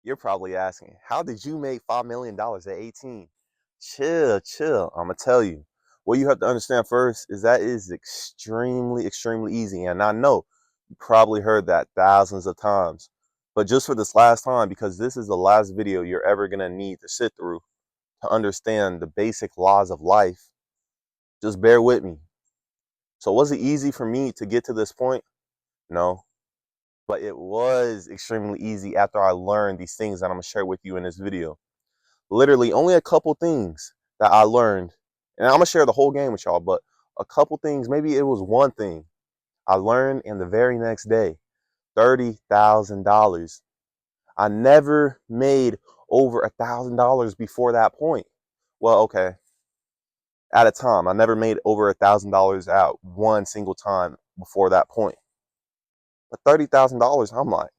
You're probably asking, how did you make $5 million at 18? Chill. I'm going to tell you. What you have to understand first is that is extremely easy. And I know you probably heard that thousands of times. But just for this last time, because this is the last video you're ever going to need to sit through to understand the basic laws of life, just bear with me. So was it easy for me to get to this point? No. But it was extremely easy after I learned these things that I'm going to share with you in this video. Literally only a couple things that I learned, and I'm gonna share the whole game with y'all, but a couple things, maybe it was one thing I learned, and the very next day, $30,000. I never made over $1,000 before that point. Well, okay, at a time, I never made over $1,000 out one single time before that point. But $30,000, I'm like,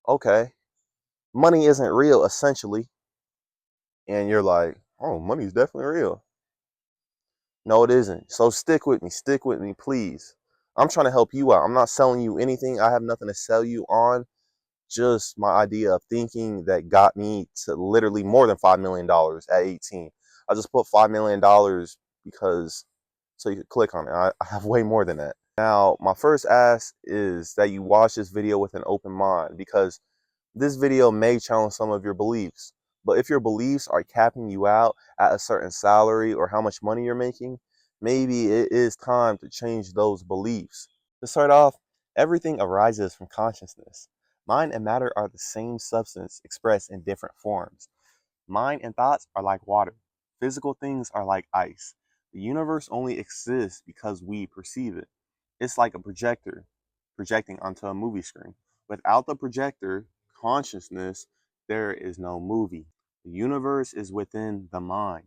okay, money isn't real essentially, and you're like, oh, money's definitely real. No, it isn't. So stick with me, please. I'm trying to help you out. I'm not selling you anything. I have nothing to sell you on. Just my idea of thinking that got me to literally more than $5 million at 18. I just put $5 million because so you could click on it. I have way more than that. Now, my first ask is that you watch this video with an open mind, because this video may challenge some of your beliefs. But if your beliefs are capping you out at a certain salary or how much money you're making, maybe it is time to change those beliefs. To start off, everything arises from consciousness. Mind and matter are the same substance expressed in different forms. Mind and thoughts are like water. Physical things are like ice. The universe only exists because we perceive it. It's like a projector projecting onto a movie screen. Without the projector, consciousness, there is no movie. The universe is within the mind.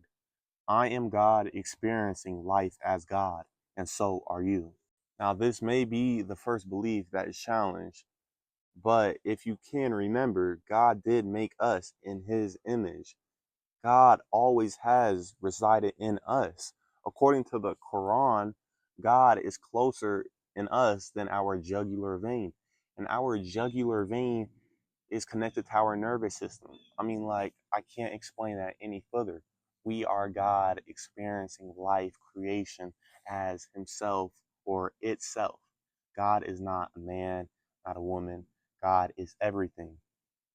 I am God experiencing life as God, and so are you. Now, this may be the first belief that is challenged, but if you can remember, God did make us in his image. God always has resided in us. According to the Quran, God is closer in us than our jugular vein. And our jugular vein is connected to our nervous system. I mean, like, I can't explain that any further. We are God experiencing life, creation as himself or itself. God is not a man, not a woman. God is everything.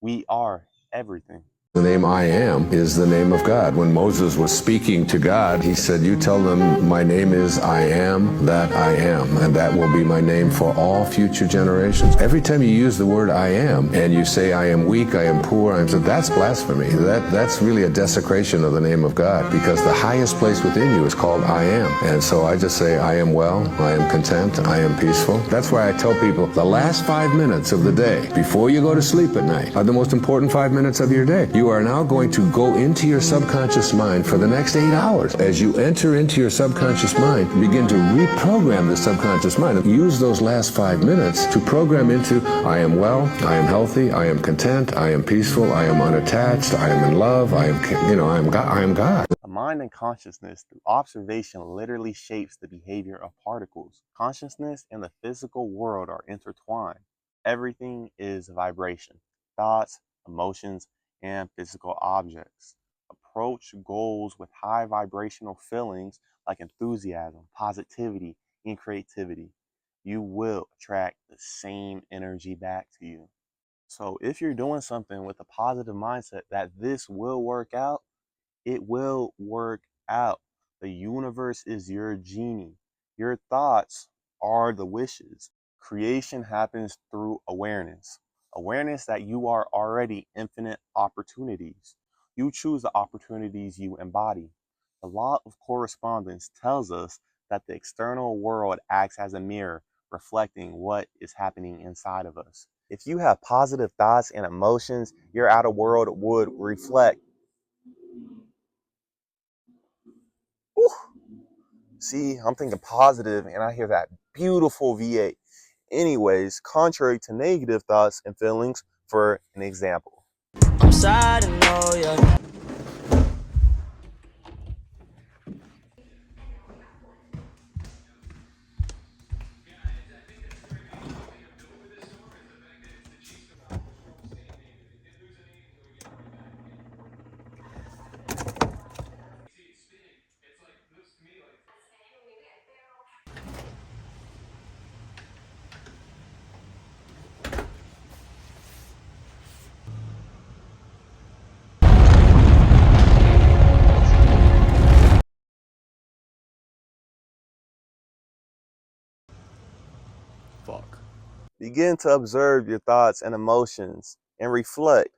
We are everything. The name I am is the name of God. When Moses was speaking to God, he said, you tell them my name is I am that I am, and that will be my name for all future generations. Every time you use the word I am, and you say I am weak, I am poor, that's blasphemy. That's really a desecration of the name of God, because the highest place within you is called I am. And so I just say I am well, I am content, I am peaceful. That's why I tell people the last 5 minutes of the day, before you go to sleep at night, are the most important 5 minutes of your day. You are now going to go into your subconscious mind for the next 8 hours. As you enter into your subconscious mind, begin to reprogram the subconscious mind. Use those last 5 minutes to program into I am well, I am healthy, I am content, I am peaceful, I am unattached, I am in love, I am God, I am God. The mind and consciousness through observation literally shapes the behavior of particles. Consciousness and the physical world are intertwined. Everything is vibration. Thoughts, emotions, and physical objects. Approach goals with high vibrational feelings like enthusiasm, positivity, and creativity. You will attract the same energy back to you. So if you're doing something with a positive mindset that this will work out, it will work out. The universe is your genie. Your thoughts are the wishes. Creation happens through awareness. Awareness that you are already infinite opportunities. You choose the opportunities you embody. The law of correspondence tells us that the external world acts as a mirror, reflecting what is happening inside of us. If you have positive thoughts and emotions, your outer world would reflect. Whew. See, I'm thinking positive and I hear that beautiful V8. Anyways, contrary to negative thoughts and feelings, for an example. I'm sad and know ya. Begin to observe your thoughts and emotions and reflect.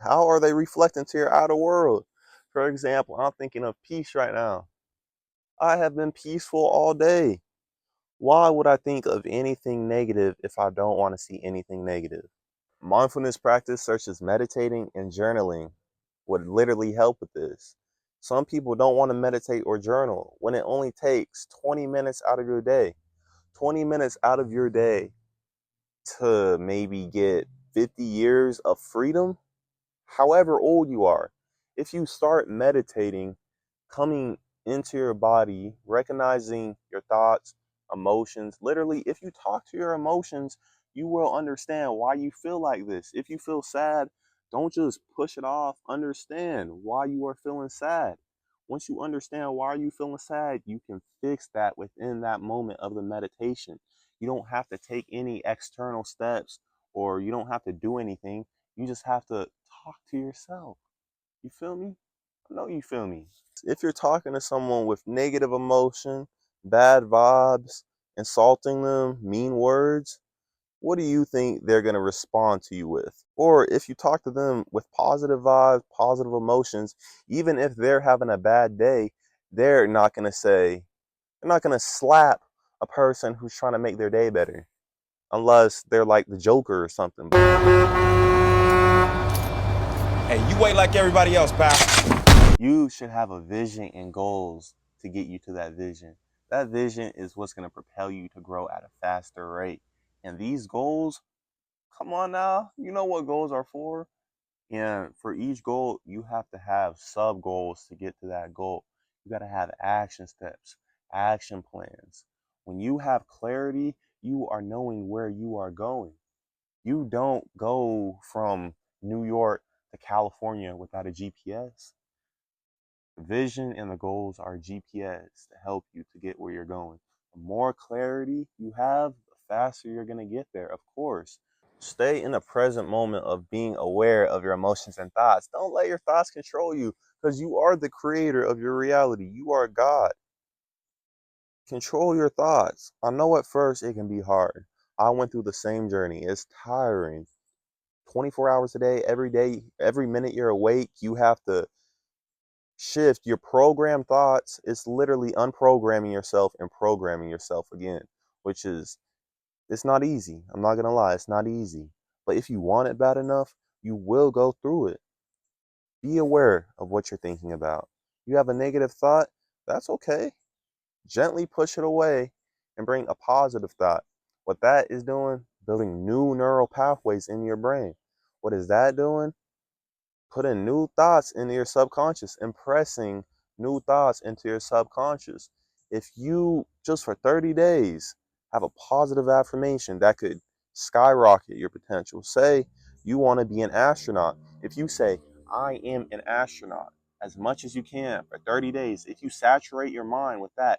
How are they reflecting to your outer world? For example, I'm thinking of peace right now. I have been peaceful all day. Why would I think of anything negative if I don't want to see anything negative? Mindfulness practice, such as meditating and journaling, would literally help with this. Some people don't want to meditate or journal when it only takes 20 minutes out of your day. 20 minutes out of your day to maybe get 50 years of freedom, however old you are. If you start meditating, coming into your body, recognizing your thoughts, emotions, literally, if you talk to your emotions, you will understand why you feel like this. If you feel sad, don't just push it off. Understand why you are feeling sad. Once you understand why you feeling sad, you can fix that within that moment of the meditation. You don't have to take any external steps or you don't have to do anything. You just have to talk to yourself. You feel me? I know you feel me. If you're talking to someone with negative emotion, bad vibes, insulting them, mean words, what do you think they're going to respond to you with? Or if you talk to them with positive vibes, positive emotions, even if they're having a bad day, they're not going to say, they're not going to slap a person who's trying to make their day better unless they're like the Joker or something. Hey, you wait like everybody else, pal. You should have a vision and goals to get you to that vision. That vision is what's going to propel you to grow at a faster rate. And these goals, come on now, you know what goals are for? And for each goal, you have to have sub goals to get to that goal. You got to have action steps, action plans. When you have clarity, you are knowing where you are going. You don't go from New York to California without a GPS. The vision and the goals are GPS to help you to get where you're going. The more clarity you have, the faster you're going to get there, of course. Stay in the present moment of being aware of your emotions and thoughts. Don't let your thoughts control you because you are the creator of your reality. You are God. Control your thoughts. I know at first it can be hard. I went through the same journey. It's tiring. 24 hours a day, every minute you're awake, you have to shift your programmed thoughts. It's literally unprogramming yourself and programming yourself again, which is, it's not easy. I'm not gonna lie, it's not easy. But if you want it bad enough, you will go through it. Be aware of what you're thinking about. You have a negative thought, that's okay. Gently push it away and bring a positive thought. What that is doing, building new neural pathways in your brain. What is that doing? Putting new thoughts into your subconscious, impressing new thoughts into your subconscious. If you just for 30 days have a positive affirmation that could skyrocket your potential, say you want to be an astronaut. If you say, I am an astronaut, as much as you can for 30 days, if you saturate your mind with that,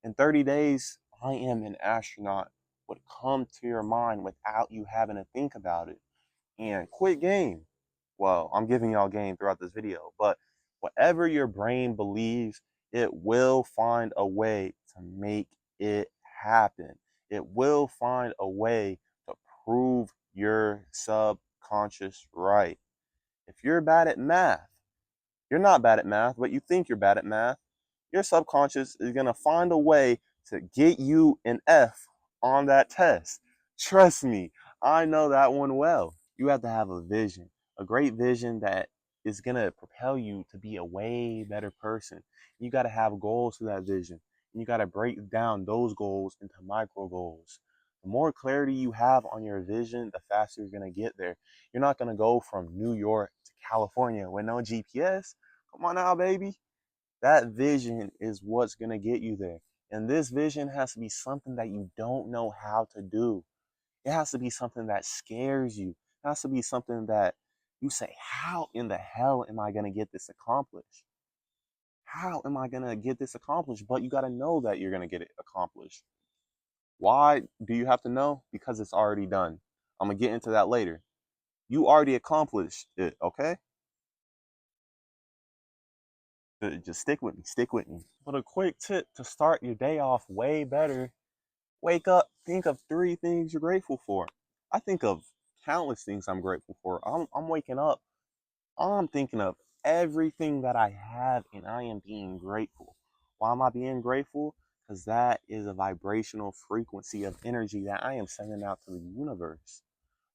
in 30 days, I am an astronaut would come to your mind without you having to think about it. And quit game. Well, I'm giving y'all game throughout this video, but whatever your brain believes, it will find a way to make it happen. It will find a way to prove your subconscious right. If you're bad at math, you're not bad at math, but you think you're bad at math, your subconscious is going to find a way to get you an F on that test. Trust me, I know that one well. You have to have a vision, a great vision that is going to propel you to be a way better person. You got to have goals for that vision. And you got to break down those goals into micro goals. The more clarity you have on your vision, the faster you're going to get there. You're not going to go from New York to California with no GPS. Come on now, baby. That vision is what's going to get you there. And this vision has to be something that you don't know how to do. It has to be something that scares you. It has to be something that you say, how in the hell am I going to get this accomplished? How am I going to get this accomplished? But you got to know that you're going to get it accomplished. Why do you have to know? Because it's already done. I'm going to get into that later. You already accomplished it, okay? Just stick with me, stick with me. But a quick tip to start your day off way better Wake up, think of 3 things you're grateful for. I think of countless things I'm grateful for. I'm waking up, I'm thinking of everything that I have, and I am being grateful. Why am I being grateful? Because that is a vibrational frequency of energy that I am sending out to the universe.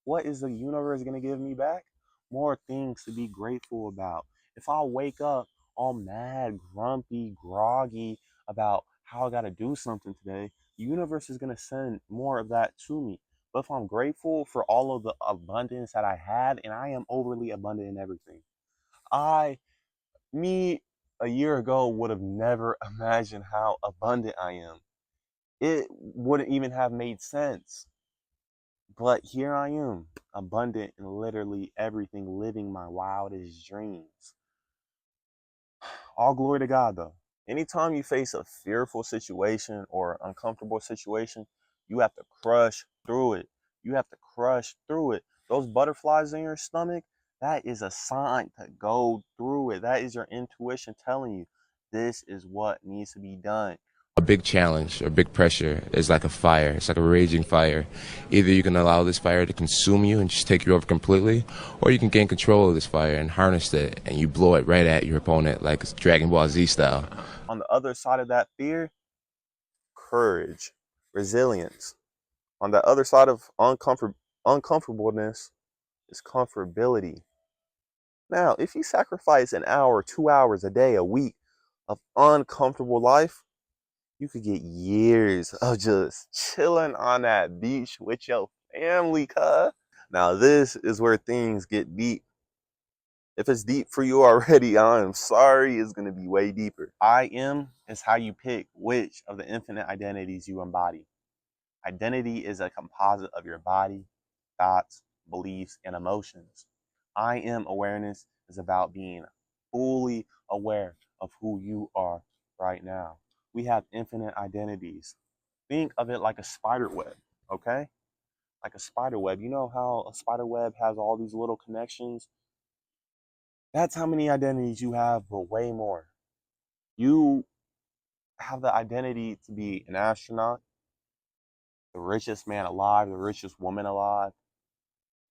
What is the universe going to give me back? More things to be grateful about. If I wake up all mad, grumpy, groggy about how I got to do something today, the universe is going to send more of that to me. But if I'm grateful for all of the abundance that I have, and I am overly abundant in everything, I, me, a year ago would have never imagined how abundant I am. It wouldn't even have made sense. But here I am, abundant in literally everything, living my wildest dreams. All glory to God, though. Anytime you face a fearful situation or uncomfortable situation, you have to crush through it. You have to crush through it. Those butterflies in your stomach, that is a sign to go through it. That is your intuition telling you this is what needs to be done. A big challenge or big pressure is like a fire. It's like a raging fire. Either you can allow this fire to consume you and just take you over completely, or you can gain control of this fire and harness it, and you blow it right at your opponent like it's Dragon Ball Z style. On the other side of that fear, courage, resilience. On the other side of uncomfortableness is comfortability. Now, if you sacrifice an hour, 2 hours a day, a week of uncomfortable life, you could get years of just chilling on that beach with your family, cuz. Now, this is where things get deep. If it's deep for you already, I'm sorry, it's going to be way deeper. I am is how you pick which of the infinite identities you embody. Identity is a composite of your body, thoughts, beliefs, and emotions. I am awareness is about being fully aware of who you are right now. We have infinite identities. Think of it like a spider web, okay? Like a spider web. You know how a spider web has all these little connections? That's how many identities you have, but way more. You have the identity to be an astronaut, the richest man alive, the richest woman alive,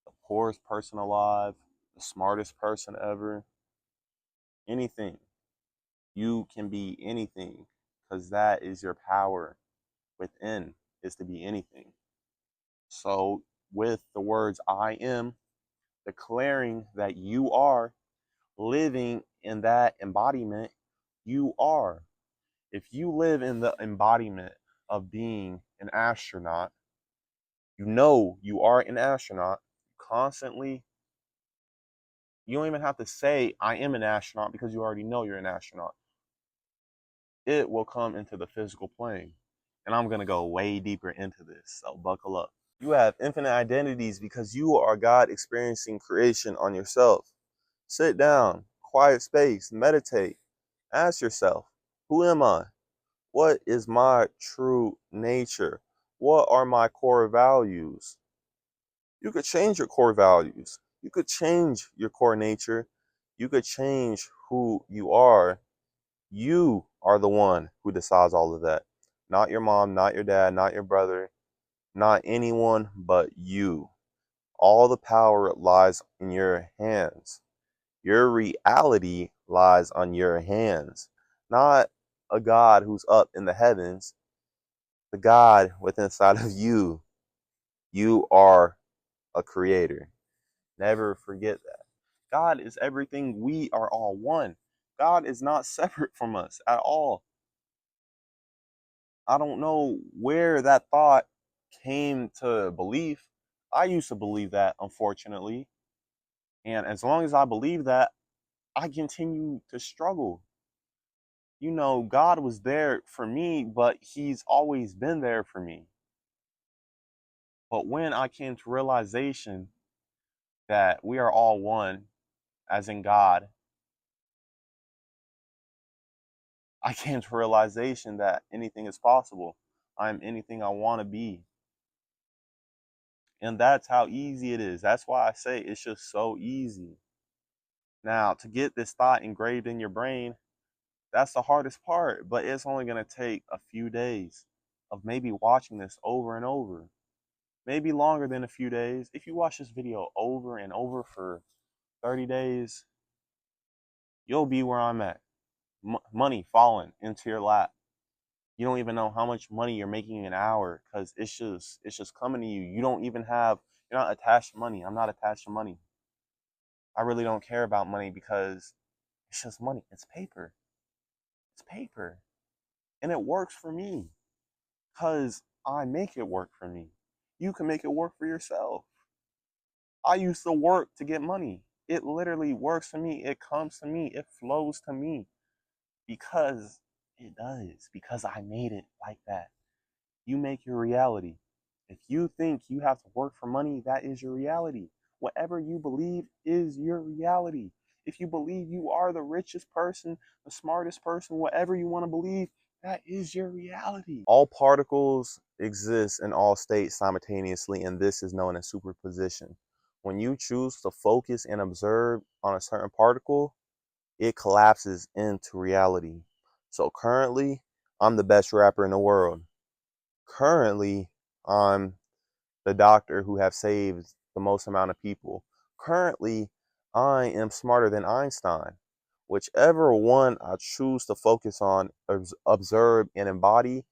the poorest person alive, the smartest person ever, anything. You can be anything because that is your power within, is to be anything. So, with the words I am, declaring that you are living in that embodiment, you are. If you live in the embodiment of being an astronaut, you know you are an astronaut constantly. You don't even have to say, I am an astronaut, because you already know you're an astronaut. It will come into the physical plane. And I'm going to go way deeper into this, so buckle up. You have infinite identities because you are God experiencing creation on yourself. Sit down, quiet space, meditate. Ask yourself, who am I? What is my true nature? What are my core values? You could change your core values. You could change your core nature. You could change who you are. You are the one who decides all of that. Not your mom, not your dad, not your brother, not anyone but you. All the power lies in your hands. Your reality lies on your hands. Not a God who's up in the heavens, the God within inside of you. You are a creator. Never forget that. God is everything. We are all one. God is not separate from us at all. I don't know where that thought came to belief. I used to believe that, unfortunately. And as long as I believe that, I continue to struggle. You know, God was there for me, but He's always been there for me. But when I came to realization that we are all one, as in God, I came to realization that anything is possible. I'm anything I want to be. And that's how easy it is. That's why I say it's just so easy. Now, to get this thought engraved in your brain, that's the hardest part, but it's only going to take a few days. of maybe watching this over and over, maybe longer than a few days. If you watch this video over and over for 30 days, you'll be where I'm at. Money falling into your lap. You don't even know how much money you're making an hour because it's just coming to you. You don't even have, you're not attached to money. I'm not attached to money. I really don't care about money because it's just money. It's paper. It's paper. And it works for me because I make it work for me. You can make it work for yourself. I used to work to get money. It literally works for me. It comes to me. It flows to me because it does. Because I made it like that. You make your reality. If you think you have to work for money, that is your reality. Whatever you believe is your reality. If you believe you are the richest person, the smartest person, whatever you want to believe, that is your reality. All particles exist in all states simultaneously, and this is known as superposition. When you choose to focus and observe on a certain particle, it collapses into reality. So currently, I'm the best rapper in the world. Currently, I'm the doctor who have saved the most amount of people. Currently, I am smarter than Einstein. Whichever one I choose to focus on, observe, and embody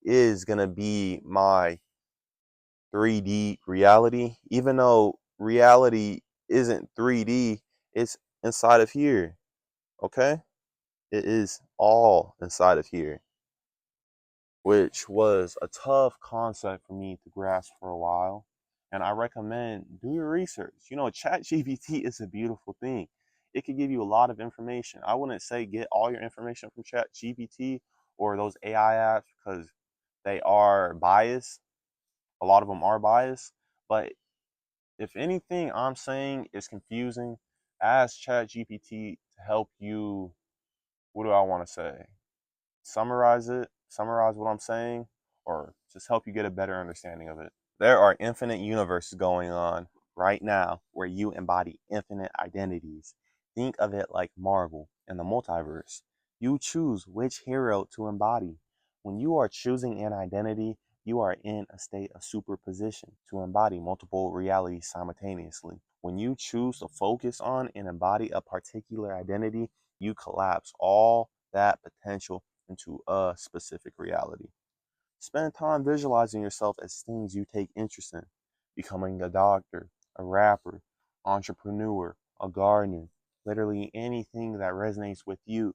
is going to be my 3D reality. Even though reality isn't 3D, it's inside of here. Okay? It is all inside of here, which was a tough concept for me to grasp for a while. And I recommend do your research. You know, ChatGPT is a beautiful thing. It could give you a lot of information. I wouldn't say get all your information from ChatGPT or those AI apps because they are biased. A lot of them are biased. But if anything I'm saying is confusing, ask ChatGPT to help you. What do I want to say? Summarize what I'm saying, or just help you get a better understanding of it. There are infinite universes going on right now where you embody infinite identities. Think of it like Marvel and the multiverse. You choose which hero to embody. When you are choosing an identity, you are in a state of superposition to embody multiple realities simultaneously. When you choose to focus on and embody a particular identity, you collapse all that potential into a specific reality. Spend time visualizing yourself as things you take interest in, becoming a doctor, a rapper, entrepreneur, a gardener, literally anything that resonates with you.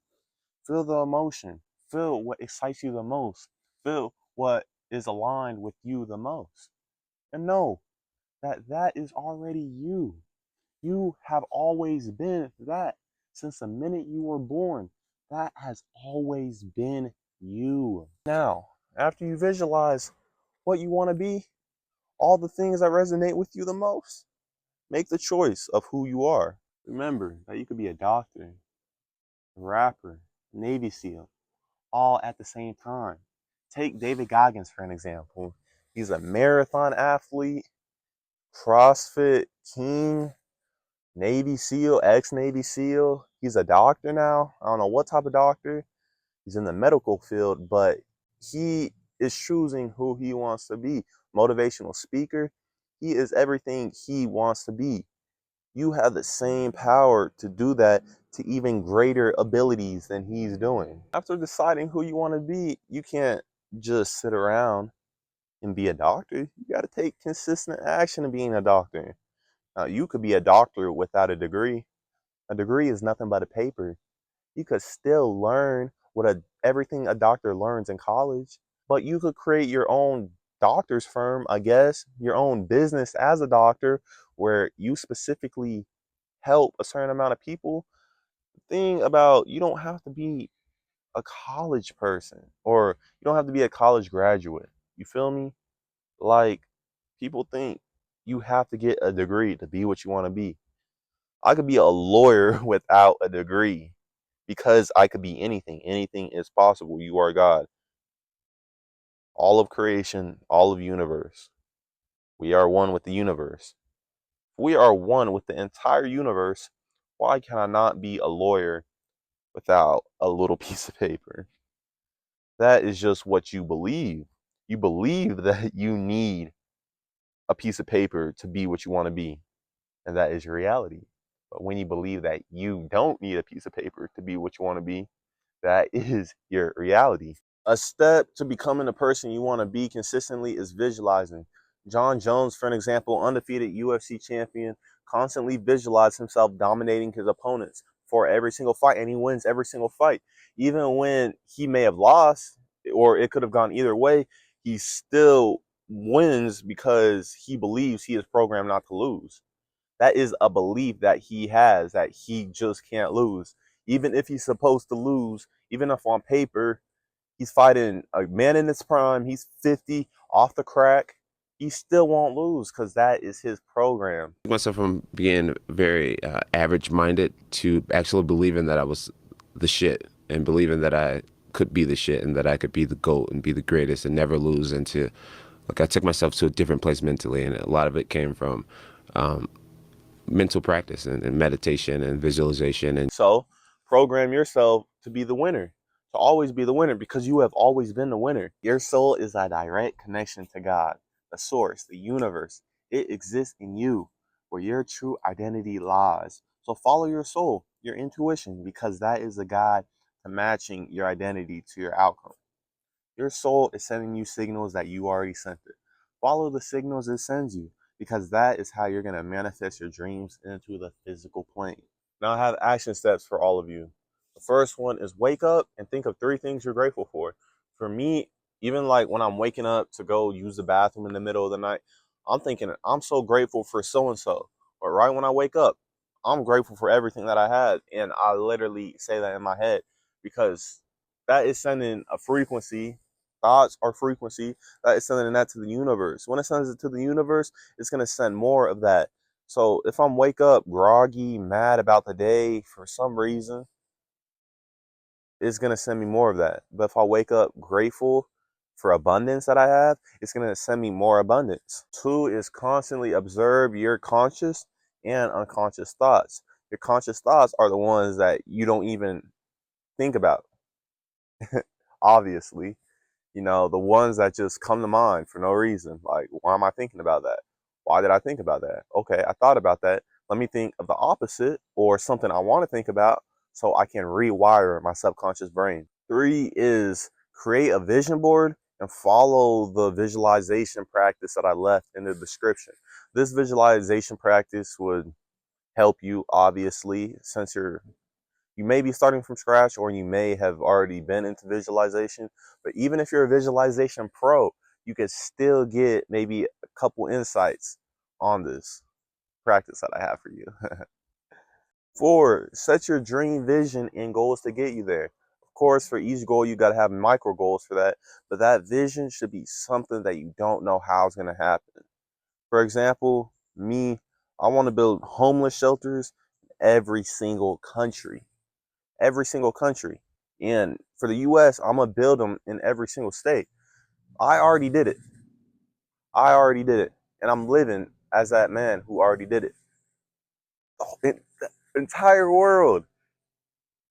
Feel the emotion, feel what excites you the most, feel what is aligned with you the most. And know that that is already you. You have always been that since the minute you were born. That has always been you. Now, after you visualize what you want to be, all the things that resonate with you the most, make the choice of who you are. Remember that you could be a doctor, a rapper, Navy SEAL, all at the same time. Take David Goggins for an example. He's a marathon athlete, CrossFit king, Navy SEAL, ex-Navy SEAL. He's a doctor now. I don't know what type of doctor. He's in the medical field, but he is choosing who he wants to be. Motivational speaker. He is everything he wants to be. You have the same power to do that to even greater abilities than he's doing. After deciding who you want to be, you can't just sit around and be a doctor. You got to take consistent action in being a doctor. Now, you could be a doctor without a degree. A degree is nothing but a paper. You could still learn everything a doctor learns in college, but you could create your own doctor's firm, I guess, your own business as a doctor where you specifically help a certain amount of people. The thing about you don't have to be a college person or you don't have to be a college graduate. You feel me? Like people think you have to get a degree to be what you want to be. I could be a lawyer without a degree because I could be anything. Anything is possible. You are God. All of creation, all of universe. We are one with the universe. If we are one with the entire universe, why can I not be a lawyer without a little piece of paper? That is just what you believe. You believe that you need a piece of paper to be what you want to be, and that is your reality. But when you believe that you don't need a piece of paper to be what you want to be, that is your reality. A step to becoming the person you want to be consistently is visualizing. John Jones, for an example, undefeated UFC champion, constantly visualized himself dominating his opponents for every single fight, and he wins every single fight. Even when he may have lost, or it could have gone either way, he still wins because he believes he is programmed not to lose. That is a belief that he has, that he just can't lose. Even if he's supposed to lose, even if on paper he's fighting a man in his prime, he's 50, off the crack, he still won't lose because that is his program. Myself from being very average-minded to actually believing that I was the shit and believing that I could be the shit and that I could be the GOAT and be the greatest and never lose. And to, like, I took myself to a different place mentally, and a lot of it came from mental practice and meditation and visualization. And So program yourself to be the winner, to always be the winner, because you have always been the winner. Your soul is a direct connection to God, the source, the universe. It exists in you, where your true identity lies. So follow your soul, your intuition, because that is the guide to matching your identity to your outcome. Your soul is sending you signals that you already sent it. Follow the signals it sends you, because that is how you're going to manifest your dreams into the physical plane. Now I have action steps for all of you. The first one is wake up and think of 3 things you're grateful for. For me, even like when I'm waking up to go use the bathroom in the middle of the night, I'm thinking, I'm so grateful for so and so. But right when I wake up, I'm grateful for everything that I had. And I literally say that in my head because that is sending a frequency. Thoughts are frequency. That is sending that to the universe. When it sends it to the universe, it's going to send more of that. So if I'm wake up groggy, mad about the day for some reason, it's going to send me more of that. But if I wake up grateful for abundance that I have, it's going to send me more abundance. 2 is constantly observe your conscious and unconscious thoughts. Your conscious thoughts are the ones that you don't even think about, obviously. You know, the ones that just come to mind for no reason. Like, why am I thinking about that? Why did I think about that? Okay, I thought about that. Let me think of the opposite or something I want to think about so I can rewire my subconscious brain. 3 is create a vision board and follow the visualization practice that I left in the description. This visualization practice would help you, obviously, since you may be starting from scratch or you may have already been into visualization. But even if you're a visualization pro, you can still get maybe a couple insights on this practice that I have for you. 4, set your dream vision and goals to get you there. Of course, for each goal, you got to have micro goals for that. But that vision should be something that you don't know how it's going to happen. For example, me, I want to build homeless shelters in every single country. And for the US, I'm going to build them in every single state. I already did it. I already did it. And I'm living as that man who already did it. The entire world.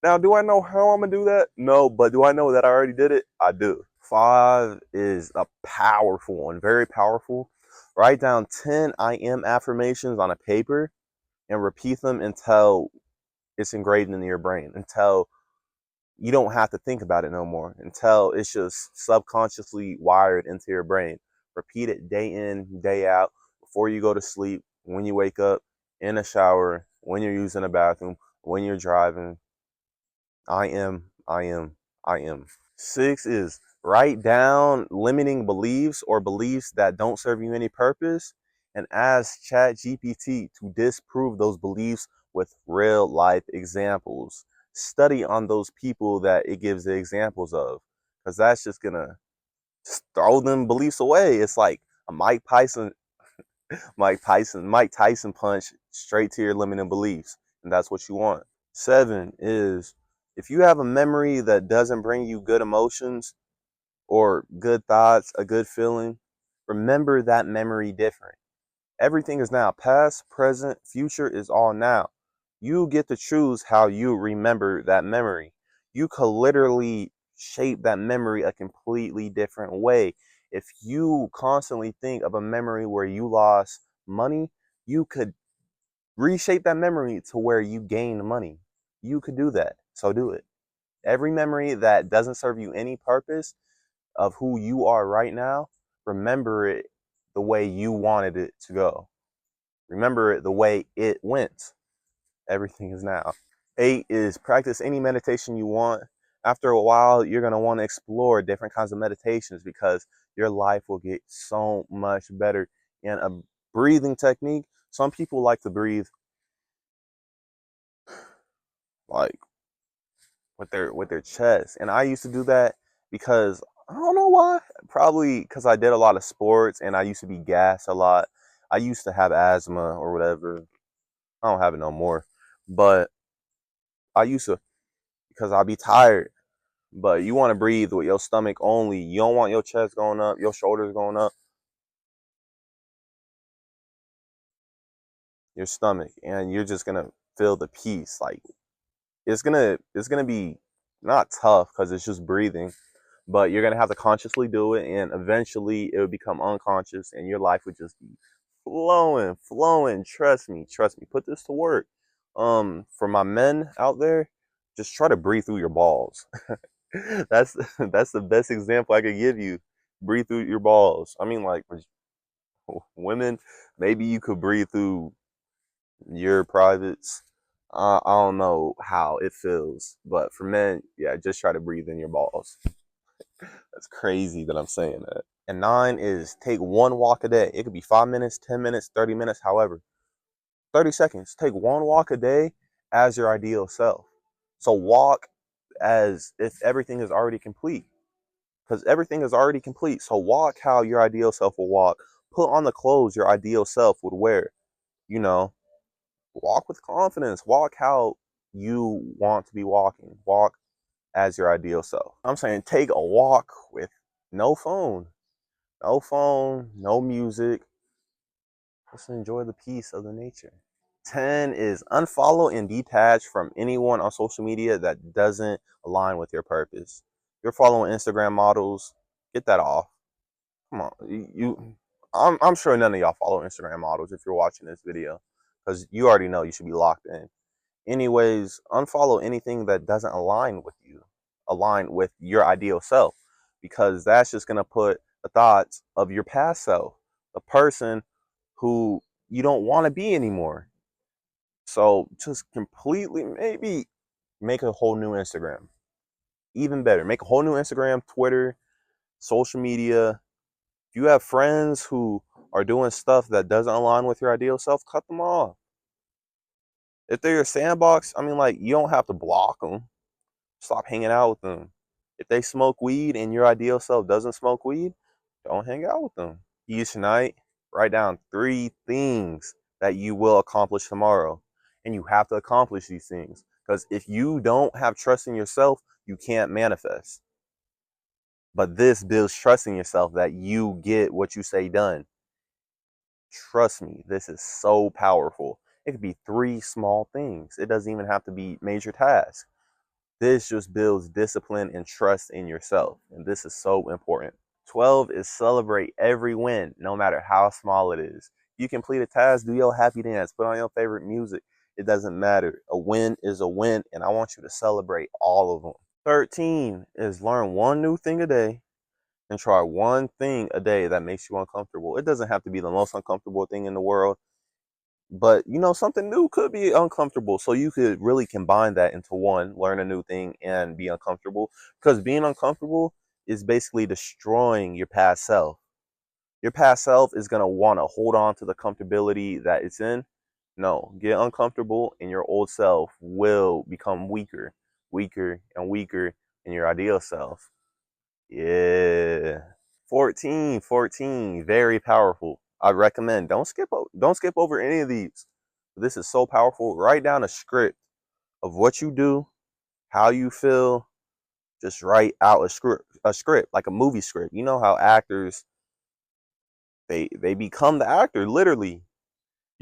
Now, do I know how I'm going to do that? No, but do I know that I already did it? I do. 5 is a powerful one, very powerful. Write down 10 I am affirmations on a paper and repeat them until it's engraved into your brain, until you don't have to think about it no more, until it's just subconsciously wired into your brain. Repeat it day in, day out, before you go to sleep, when you wake up, in a shower, when you're using a bathroom, when you're driving. I am, I am, I am. 6 is write down limiting beliefs or beliefs that don't serve you any purpose and ask ChatGPT to disprove those beliefs with real life examples. Study on those people that it gives the examples of, because that's just gonna throw them beliefs away. It's like a Mike Tyson punch straight to your limiting beliefs, and that's what you want. 7 is if you have a memory that doesn't bring you good emotions or good thoughts, a good feeling, remember that memory different. Everything is now. Past, present, future is all now. You get to choose how you remember that memory. You could literally shape that memory a completely different way. If you constantly think of a memory where you lost money, you could reshape that memory to where you gain money. You could do that. So do it. Every memory that doesn't serve you any purpose of who you are right now, remember it the way you wanted it to go. Remember it the way it went. Everything is now. 8 is practice any meditation you want. After a while, you're going to want to explore different kinds of meditations because your life will get so much better. In a breathing technique, some people like to breathe like with their chest, and I used to do that because I don't know why. Probably because I did a lot of sports and I used to be gassed a lot. I used to have asthma or whatever. I don't have it no more, but I used to, because I'd be tired. But you want to breathe with your stomach only. You don't want your chest going up, your shoulders going up, your stomach, and you're just gonna feel the peace. Like it's gonna be not tough because it's just breathing, but you're gonna have to consciously do it, and eventually it will become unconscious, and your life would just be flowing, flowing. Trust me. Put this to work. For my men out there, just try to breathe through your balls. That's the best example I could give you. Breathe through your balls. I mean, like women, maybe you could breathe through your privates. I don't know how it feels, but for men, yeah, just try to breathe in your balls. That's crazy that I'm saying that. And 9 is take one walk a day. It could be 5 minutes, 10 minutes, 30 minutes, however. 30 seconds. Take one walk a day as your ideal self. So walk as if everything is already complete, because everything is already complete. So walk how your ideal self will walk. Put on the clothes your ideal self would wear. You know, walk with confidence. Walk how you want to be walking. Walk as your ideal self. I'm saying take a walk with no phone, no music. Just enjoy the peace of the nature. 10 is unfollow and detach from anyone on social media that doesn't align with your purpose. You're following Instagram models, get that off. Come on, I'm sure none of y'all follow Instagram models if you're watching this video, because you already know you should be locked in. Anyways, unfollow anything that doesn't align with you, align with your ideal self, because that's just gonna put the thoughts of your past self, the person who you don't want to be anymore. So just completely, maybe make a whole new Instagram. Even better, make a whole new Instagram, Twitter, social media. If you have friends who are doing stuff that doesn't align with your ideal self, cut them off. If they're your sandbox, I mean, like, you don't have to block them. Stop hanging out with them. If they smoke weed and your ideal self doesn't smoke weed, don't hang out with them. Each night, write down 3 things that you will accomplish tomorrow. And you have to accomplish these things. Because if you don't have trust in yourself, you can't manifest. But this builds trust in yourself that you get what you say done. Trust me, this is so powerful. It could be 3 small things. It doesn't even have to be major tasks. This just builds discipline and trust in yourself. And this is so important. 12 is celebrate every win, no matter how small it is. You complete a task, do your happy dance, put on your favorite music. It doesn't matter. A win is a win, and I want you to celebrate all of them. 13 is learn one new thing a day and try one thing a day that makes you uncomfortable. It doesn't have to be the most uncomfortable thing in the world, but something new could be uncomfortable. So you could really combine that into one, learn a new thing and be uncomfortable. Because being uncomfortable is basically destroying your past self. Your past self is going to want to hold on to the comfortability that it's in. No, get uncomfortable and your old self will become weaker, weaker and weaker in your ideal self. Yeah. 14, very powerful. I recommend don't skip over any of these. This is so powerful. Write down a script of what you do, how you feel. Just write out a script like a movie script. You know how actors they become the actor literally.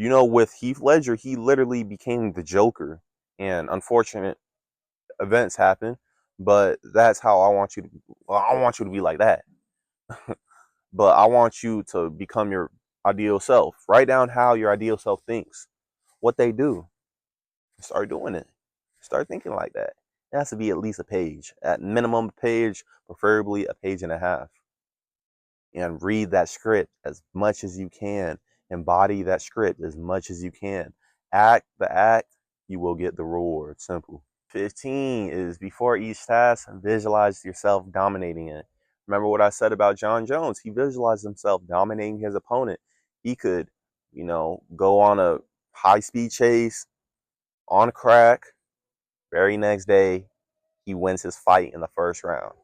With Heath Ledger, he literally became the Joker, and unfortunate events happen. But that's how I want you to. Well, I want you to be like that. but I want you to become your ideal self. Write down how your ideal self thinks, what they do. Start doing it. Start thinking like that. It has to be at least a page, at minimum a page, preferably a page and a half. And read that script as much as you can. Embody that script as much as you can. Act the act, you will get the reward. Simple. 15 is before each task, visualize yourself dominating it. Remember what I said about John Jones? He visualized himself dominating his opponent. He could, go on a high speed chase on crack. Very next day, he wins his fight in the first round.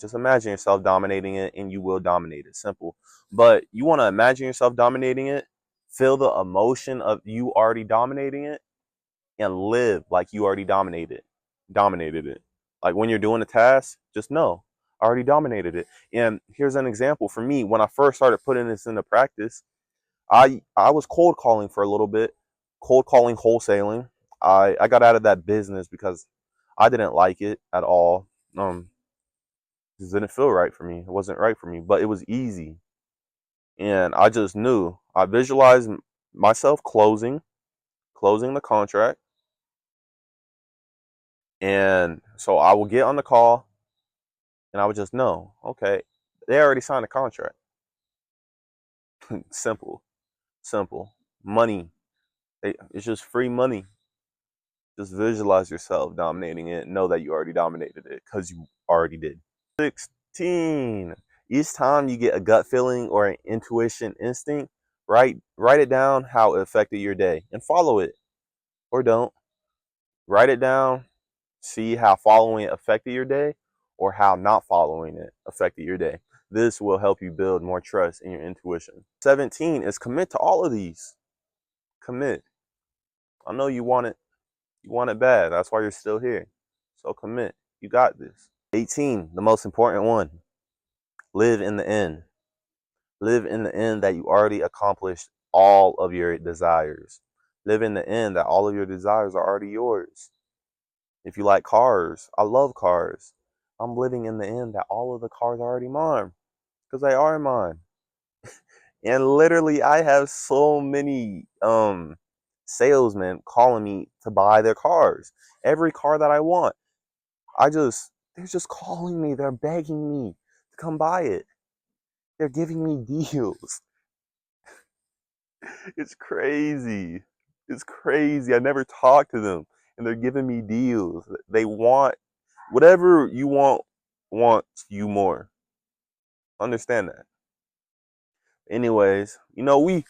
Just imagine yourself dominating it and you will dominate it. Simple. But you want to imagine yourself dominating it, feel the emotion of you already dominating it, and live like you already dominated it. Like when you're doing a task, just know I already dominated it. And here's an example for me. When I first started putting this into practice, I was cold calling for a little bit, cold calling, wholesaling. I got out of that business because I didn't like it at all. It didn't feel right for me. It wasn't right for me, but it was easy. And I just knew. I visualized myself closing the contract. And so I would get on the call and I would just know, okay, they already signed a contract. Simple, simple. Money. It's just free money. Just visualize yourself dominating it. Know that you already dominated it because you already did. 16. Each time you get a gut feeling or an intuition instinct, write it down how it affected your day and follow it or don't. Write it down, see how following it affected your day or how not following it affected your day. This will help you build more trust in your intuition. 17 is commit to all of these. Commit. I know you want it. You want it bad. That's why you're still here. So commit. You got this. 18, the most important one. Live in the end. Live in the end that you already accomplished all of your desires. Live in the end that all of your desires are already yours. If you like cars, I love cars. I'm living in the end that all of the cars are already mine because they are mine. And literally, I have so many salesmen calling me to buy their cars. Every car that I want, they're just calling me. They're begging me to come buy it. They're giving me deals. It's crazy. It's crazy. I never talk to them, and they're giving me deals. They want whatever you wants you more. Understand that. Anyways, we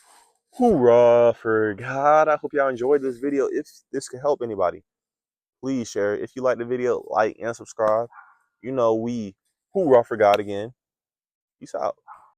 hoorah for God. I hope y'all enjoyed this video. If this could help anybody, please share it. If you like the video, like and subscribe. We hoorah for God again. Peace out.